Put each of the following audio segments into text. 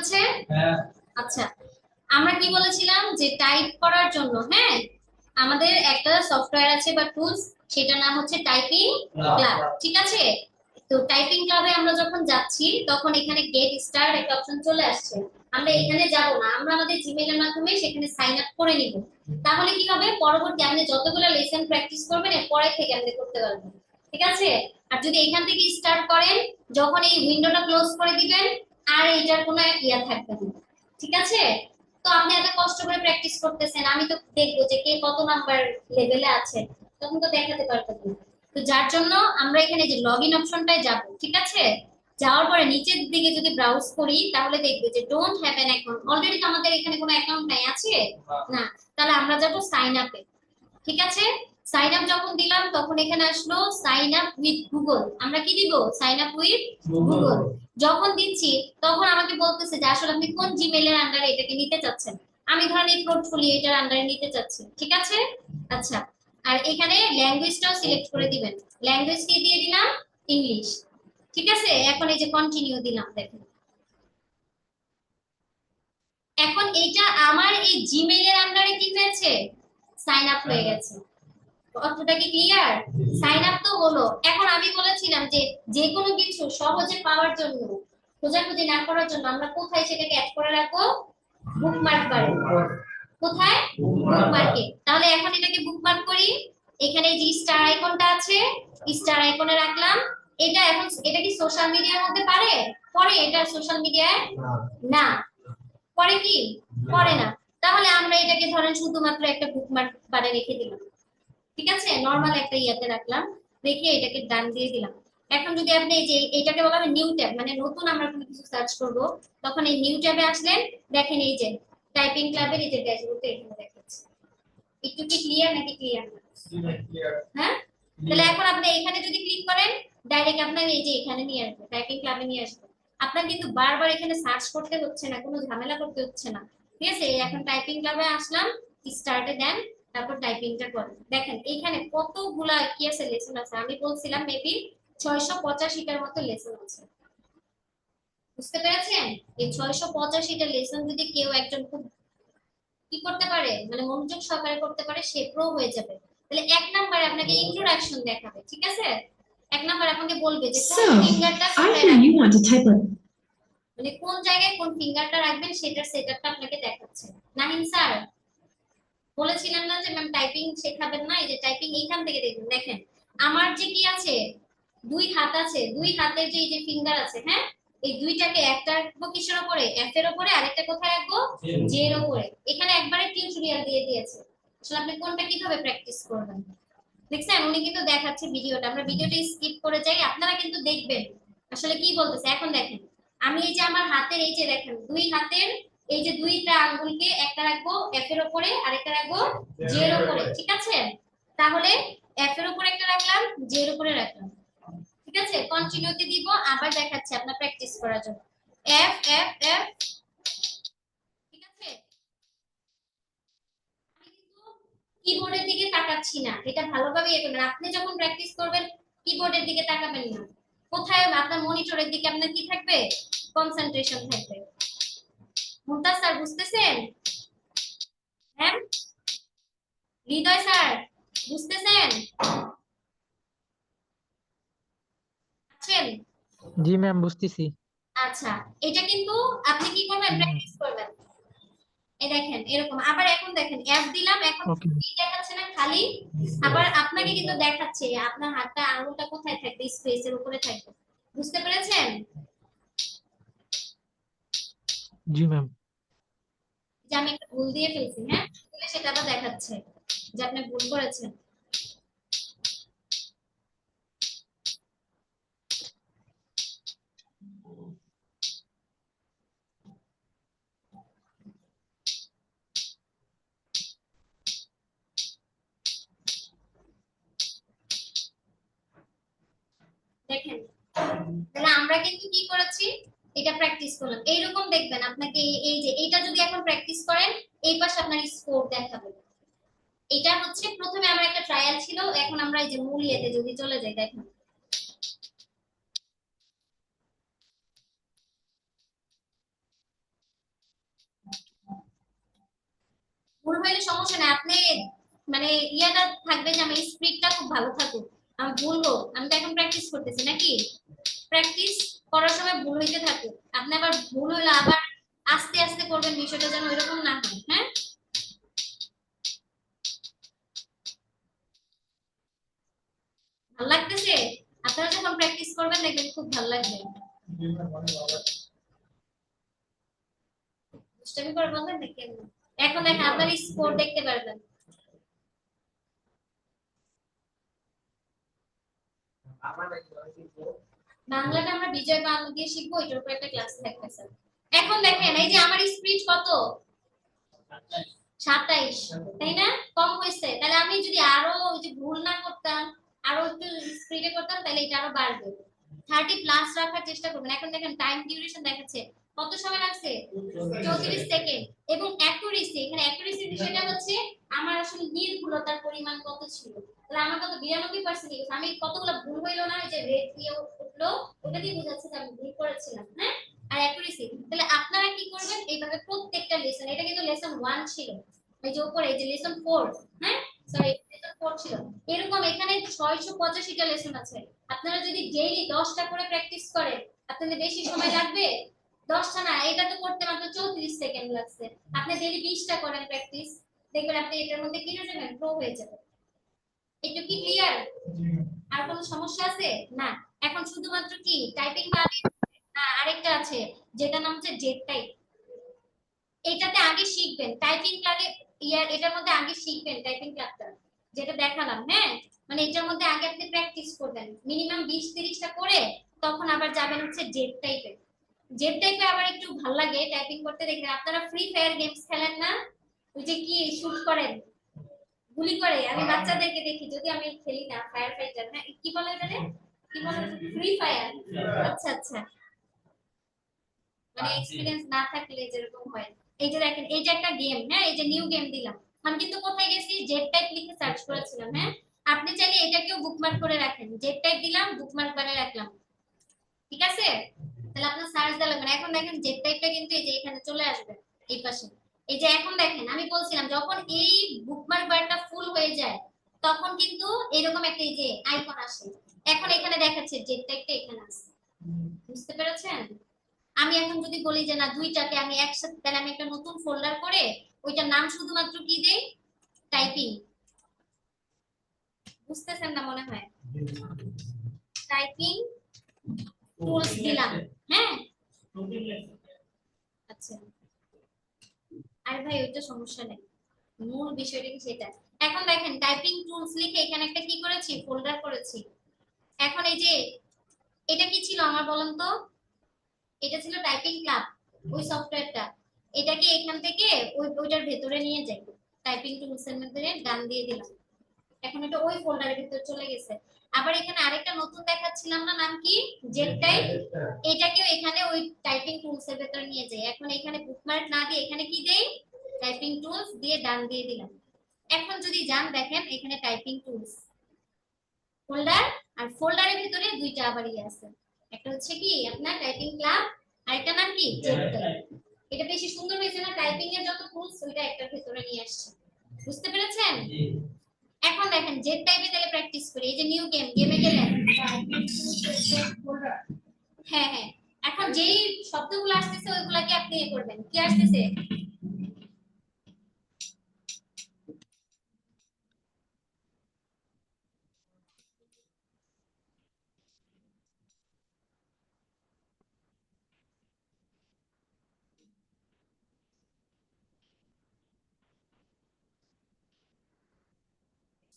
যাচ্ছে? আচ্ছা, আমরা কি বলেছিলাম যে টাইপ করার জন্য, হ্যাঁ, আমাদের একটা সফটওয়্যার আছে বা টুলস, সেটার নাম হচ্ছে টাইপিং ক্লাব। ঠিক আছে? তো টাইপিং ক্লাবে আমরা যখন যাচ্ছি তখন এখানে গেট স্টার্ট একটা অপশন চলে আসছে। আমরা এখানে যাব না, আমরা আমাদের জিমেইলের মাধ্যমে সেখানে সাইন আপ করে নিব। তাহলে কি হবে, পরবর্তী আপনি যতগুলো লেসন প্র্যাকটিস করবেন এর পরে থেকে আপনি করতে পারবেন। ঠিক আছে? আর যদি এখান থেকে স্টার্ট করেন, যখন এই উইন্ডোটা ক্লোজ করে দিবেন আর এটার কোনো ইয়া থাকবে না। ঠিক আছে? তো আপনি এত কষ্ট করে প্র্যাকটিস করতেছেন, আমি তো দেখবো যে কে কত নাম্বার লেভেলে আছে, তখন তো দেখাতে পারবেন না। তো যার জন্য আমরা এখানে যে লগইন অপশনটায় যাব। ঠিক আছে? যাওয়ার পরে নিচের দিকে যদি ব্রাউজ করি তাহলে দেখবে যে don't have an account, already তো আমাদের এখানে কোনো অ্যাকাউন্ট নাই, আছে না? তাহলে আমরা যাব সাইন আপে। ঠিক আছে? সাইন আপ যখন দিলাম তখন এখানে আসলো সাইন আপ উইথ গুগল। আমরা কি দিব? Sign up with Google. যখন দিচ্ছি তখন আমাকে বলতেছে যে আসলে আপনি কোন জিমেইলের আন্ডারে এটাকে নিতে চাচ্ছেন। আমি ধরেন এই পোর্টফোলিও এটার আন্ডারে নিতে চাচ্ছি। ঠিক আছে? আচ্ছা, আর এখানে ল্যাঙ্গুয়েজটাও সিলেক্ট করে দিবেন। ল্যাঙ্গুয়েজ কি দিয়ে দিলাম? ইংলিশ। ঠিক আছে? এখন এই যে কন্টিনিউ দিলাম, দেখেন এখন এইটা আমার এই জিমেইলের আন্ডারে কি হয়েছে? সাইন আপ হয়ে গেছে। অর্থটা কি ক্লিয়ার? সাইন আপ তো হলো। এখন আমি বলেছিলাম যে যে কোনো কিছু সহজে পাওয়ার জন্য, খোঁজাখুঁজি না করার জন্য আমরা কোথায় সেটাকে অ্যাড করে রাখবো? বুকমার্ক বারে। কোথায়? বুকমার্কে। তাহলে এখন এটাকে বুকমার্ক করি। এখানে যে স্টার আইকনটা আছে, স্টার আইকনে রাখলাম। এটা এখন এটা কি সোশ্যাল মিডিয়ার মধ্যে পারে? পরে এটা সোশ্যাল মিডিয়ায় না। পরে কি? পরে না। তাহলে আমরা এটাকে ধরেন শুধুমাত্র একটা বুকমার্ক বারে রেখে দিলাম। ঠিক আছে? নরমাল একটা ইয়াতে রাখলাম, রেখে এটাকে ডান দিয়ে দিলাম। এখন যদি আপনি এই যে এটাকে বলা হবে নিউ ট্যাব, মানে নতুন আমরা কোনো কিছু সার্চ করব, তখন এই নিউ ট্যাবে আসলেন, দেখেন এই যে টাইপিং ক্লাবের এই যে ড্যাশবোর্ডটা এখানে দেখাচ্ছে। একটু কি ক্লিয়ার নাকি ক্লিয়ার না? হ্যাঁ, তাহলে এখন আপনি এখানে যদি ক্লিক করেন ডাইরেক্ট আপনার এই যে এখানে নিয়ে আসবে, টাইপিং ক্লাবে নিয়ে আসবে। আপনার কিন্তু বারবার এখানে সার্চ করতে হচ্ছে না, কোনো ঝামেলা করতে হচ্ছে না। ঠিক আছে? এখন টাইপিং ক্লাবে আসলাম, স্টার্টে দেন, তারপর টাইপিংটা করেন। দেখেন এখানে কতগুলা কি আছে, লেসন আছে। আমি বলছিলাম মেবি 685টার মতো লেসন আছে। বুঝতে পেরেছেন? এই 685টা লেসন যদি কেউ একজন খুব কি করতে পারে, মানে মনোযোগ সহকারে করতে পারে, সে প্রো হয়ে যাবে। তাহলে এক নম্বরে আপনাকে ইন্ট্রোডাকশন দেখাবে। ঠিক আছে? এক নম্বর আপনাকে বলবে যে কোন ফিঙ্গারটা কোথায় রাখবেন, মানে কোন জায়গায় কোন ফিঙ্গারটা রাখবেন সেটার সেটআপটা আপনাকে দেখাচ্ছে। নাহিন স্যার বলেছিলেন না যে ম্যাম টাইপিং শেখাবেন না? এই যে টাইপিং এইখান থেকে দেখুন, দেখেন আমার যে কি আছে, দুই হাত আছে, দুই হাতের যে এই যে ফিঙ্গার আছে, হ্যাঁ, এই দুইটাকে একটা রাখবো কিসের উপরে? এফ এর উপরে, আরেকটা কোথায় রাখবো? জে এর উপরে। এখানে একবারে টিউটোরিয়াল দিয়ে দিয়েছে, আসলে আপনি কোনটা কিভাবে প্র্যাকটিস করবেন। দেখছেন উনি কিন্তু দেখাচ্ছে ভিডিওটা, আমরা ভিডিওটা স্কিপ করে যাই, আপনারা কিন্তু দেখবেন আসলে কি বলতেছে। এখন দেখেন আমি এই যে আমার হাতের এই যে দেখেন দুই হাতের এই যে দুইটা আঙ্গুলকে একটা রাখবো এফ এর উপরে, আরেকটা রাখবো জে এর উপরে। ঠিক আছে? তাহলে এফ এর উপরে একটা রাখলাম, জে এর উপরে রাখলাম। ঠিক আছে? কন্টিনিউতে দিব, আবার দেখাচ্ছি আপনার প্র্যাকটিস করার জন্য। F F F. ঠিক আছে? কিবোর্ডের দিকে তাকাচ্ছি না, এটা ভালোভাবে ইয়ে করবেন। আপনি যখন প্র্যাকটিস করবেন কিবোর্ডের দিকে তাকাবেন না। কোথায়? আপনার মনিটরের দিকে আপনার কি থাকবে? কনসেন্ট্রেশন থাকবে। মুমতাজ স্যার বুঝতেছেন? হ্যাঁ, হৃদয় স্যার বুঝতেছেন? আছেন? জি ম্যাম, বুঝতেছি। আচ্ছা, এটা কিন্তু আপনি কি করবেন? প্র্যাকটিস করবেন। এই দেখেন এরকম। আবার এখন দেখেন অ্যাপ দিলাম, এখন ওকে। কি দেখাচ্ছে না খালি, আবার আপনাকে কিন্তু দেখাচ্ছে আপনার হাতটা আঙুলটা কোথায় থাকবে, স্পেসের উপরে থাকবে। বুঝতে পেরেছেন? জি ম্যাম। যে আমি একটা ভুল দিয়ে ফেলছি, হ্যাঁ, তাহলে সেটা আবার দেখাচ্ছে যে আপনি ভুল করেছেন। দেখেন তাহলে আমরা কিন্তু কি করেছি, এটা প্র্যাকটিস করলাম। এইরকম দেখবেন আপনাকে এই যে এইটা যদি এখন প্র্যাকটিস করেন এই পাশে আপনার স্কোর দেখাবে। এটা হচ্ছে প্রথমে আমরা একটা ট্রায়াল ছিল, এখন আমরা এই যে মূল ইয়েতে যদি চলে যাই, দেখেন হইলে সমস্যা নাই, আপনি মানে ইয়াটা থাকবে যে আমার স্পিডটা খুব ভালো থাকুক, আমি ভুল হোক, আমি তো এখন প্র্যাকটিস করতেছি নাকি, প্র্যাকটিস করার সময় ভুল হইতে থাকুক, আপনি আবার ভুল হইলে আবার আস্তে আস্তে করবেন, বিষয়টা যেন এরকম না হয়। হ্যাঁ, ভালো লাগতেছে? আপনারা যখন প্র্যাকটিস করবেন দেখবেন খুব ভালো লাগবে। দুষ্টামি করে বলবেন নাকি? এখন দেখেন আপনার স্কোর দেখতে পারবেন। বাংলাটা আমরা বিজয় বাংলা দিয়ে শিখবো, এটার উপর একটা ক্লাস থাকবে স্যার। এখন দেখেন এই যে আমার স্পিড কত, 27, তাই না? কম হয়েছে, তাহলে আমি যদি আরো ওই যে ভুল না করতাম, আরো একটু স্পিডে করতাম, তাহলে এটা আরো বাড়বে। 30 প্লাস রাখার চেষ্টা করবেন। এখন দেখেন টাইম ডিউরেশন দেখাচ্ছে কত সময় লাগছে, 34 সেকেন্ড। এবং অ্যাকুরেসি, এখানে অ্যাকুরেসি বিষয়টা হচ্ছে আমার আসলে নির্ভুলতার পরিমাণ কত ছিল, তাহলে আমার কত 92% গেছে, আমি কতগুলো ভুল হইলো না, এই যে রেড দিয়ে উঠলো, ওটা দিয়ে বোঝাচ্ছে যে আমি ভুল করেছিলাম। হ্যাঁ, আর অ্যাকুরেসি, তাহলে আপনারা কি করবেন এইভাবে প্রত্যেকটা লেসন, এটা কিন্তু লেসন 1 ছিল, এই যে উপরে এই যে লেসন 4, হ্যাঁ সরি লেসন 4 ছিল, এরকম এখানে 685টা লেসন আছে। আপনারা যদি ডেইলি 10টা করে প্র্যাকটিস করেন, আপনাদের বেশি সময় লাগবে? 10টা না, এটা তো করতে মাত্র 34 সেকেন্ড লাগছে। আপনি ডেইলি 20টা করেন প্র্যাকটিস, দেখবেন আপনি এটার মধ্যে কি হয়ে যাবেন, প্রো হয়ে যাবেন। এটা কি ক্লিয়ার? আর কোনো সমস্যা আছে? না। এখন শুধুমাত্র কি টাইপিং পাবে না, আরেকটা আছে যেটা নাম হচ্ছে জেড টাইপ। এটাতে আগে শিখবেন টাইপিং ক্লাবে, ইয়ার এটার মধ্যে আগে শিখবেন টাইপিং ক্লাবটা যেটা দেখালাম। হ্যাঁ, মানে এটার মধ্যে আগে আপনি প্র্যাকটিস করবেন মিনিমাম 20-30টা করে, তখন আবার যাবেন হচ্ছে জেড টাইপে। জেড টাইপে আবার একটু ভালো লাগে টাইপিং করতে। দেখবেন আপনারা ফ্রি ফায়ার গেমস খেলেন না, ওই যে কি শুট করেন, গুলি করে, আমি বাচ্চাদেরকে দেখি, যদি আমি খেলি না ফায়ার ফাইটার, হ্যাঁ কি বলে এটারে, কি বলে, ফ্রি ফায়ার। আচ্ছা আচ্ছা, মানে এক্সপেরিয়েন্স না থাকলে যেরকম হয়। এই যে দেখেন এই যে একটা গেম, হ্যাঁ এই যে নিউ গেম দিলাম, আমি কিন্তু কোথায় গেছি, জেড টাইপ লিখে সার্চ করেছিলাম। হ্যাঁ, আপনি চাইলে এটাকেও বুকমার্ক করে রাখেন, জেড টাইপ দিলাম বুকমার্ক করে রাখলাম, ঠিক আছে? তাহলে আপনার সার্চ দেওয়া লাগবে না। এখন দেখেন জেড টাইপটা কিন্তু এই যে এখানে চলে আসবে এই পাশে। এই যে এখন দেখেন আমি বলছিলাম যখন এই বুকমার্ক বারটা ফুল হয়ে যায়, তখন কিন্তু এরকম একটা এই যে আইকন আসে, এখন এখানে দেখাচ্ছে জেড টাইপটা এখানে আছে। বুঝতে পেরেছেন? আমি এখন যদি বলি যে না দুইটাকে আমি একসাথে, তাহলে আমি একটা নতুন ফোল্ডার করে ওইটার নাম শুধুমাত্র কি দেই, টাইপিং। বুঝতেছেন না মনে হয়, টাইপিং টুলস দিলাম। হ্যাঁ, আচ্ছা, আর ভাই ওইটা সমস্যা নেই, মূল বিষয়টা কি সেটা। এখন দেখেন টাইপিং টুলস লিখে এখানে একটা কি করেছি, ফোল্ডার করেছি। এখন এই যে এটা কি ছিল আমার বলেন তো, এটা ছিল টাইপিং ক্লাব, ওই সফটওয়্যারটা। এটাকে এখান থেকে ওইটার ভেতরে নিয়ে যাই, টাইপিং টুলস এর মধ্যে ডান দিয়ে দিলাম, এখন এটা ওই ফোল্ডারের ভিতরে চলে গেছে। আবার এখানে আরেকটা নতুন দেখাচ্ছিলাম না, নাম কি, জেড টাইপ, এটাকেও এখানে ওই টাইপিং টুলস এর ভিতরে নিয়ে যাই। এখন এখানে বুকমার্ক না দিয়ে এখানে কি দেই, টাইপিং টুলস দিয়ে ডান দিয়ে দিলাম। এখন যদি যান দেখেন এখানে টাইপিং টুলস ফোল্ডার, আর ফোল্ডারের ভিতরে দুইটা আবার আছে, একটা হচ্ছে কি আপনার টাইপিং ক্লাব, আর একটা নাম কি জেড টাইপ। এটা বেশি সুন্দর হয়েছে না, টাইপিং এর যত টুলস ওইটা একটার ভিতরে নিয়ে আসছে। বুঝতে পেরেছেন? এখন দেখেন জেড টাইপে তাহলে প্র্যাকটিস করি। এই যে নিউ গেম, গেমে গেলেন, হ্যাঁ হ্যাঁ, এখন যেই শব্দগুলো আসতেছে ওইগুলাকে আপনি এ করবেন, কি আসতেছে,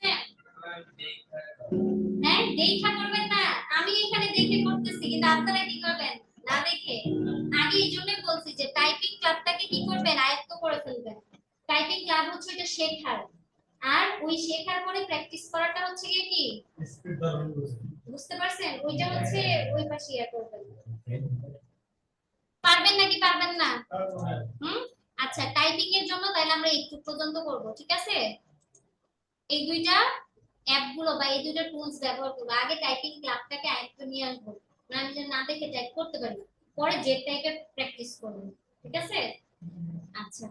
হ্যাঁ হ্যাঁ দেখা করবেন না, আমি এখানে দেখে করতেছি, কিন্তু আপনারা কি করবেন না দেখে। আমি এই জন্যই বলছি যে টাইপিং ক্লাবটাকে কি করবেন, আয়ত্ত করে ফেলবেন। টাইপিং ক্লাব হচ্ছে এটা শেখার, আর ওই শেখার পরে প্র্যাকটিস করাটা হচ্ছে গিয়ে কি, বুঝতে পারছেন, ওইটা হচ্ছে ওই পাশে ইয়া করবেন। পারবেন নাকি পারবেন না? হুম, আচ্ছা টাইপিং এর জন্য তাহলে আমরা একটু পর্যন্ত করব, ঠিক আছে? এই দুইটা অ্যাপ গুলো বা এই দুইটা টুলস ব্যবহার করব, আগে টাইপিং ক্লাবটাকে আয়ত্তে নিয়ে আসবো, না আমি যেন না দেখে টাইপ করতে পারি, পরে জেড টাইপের প্র্যাকটিস করব, ঠিক আছে? আচ্ছা।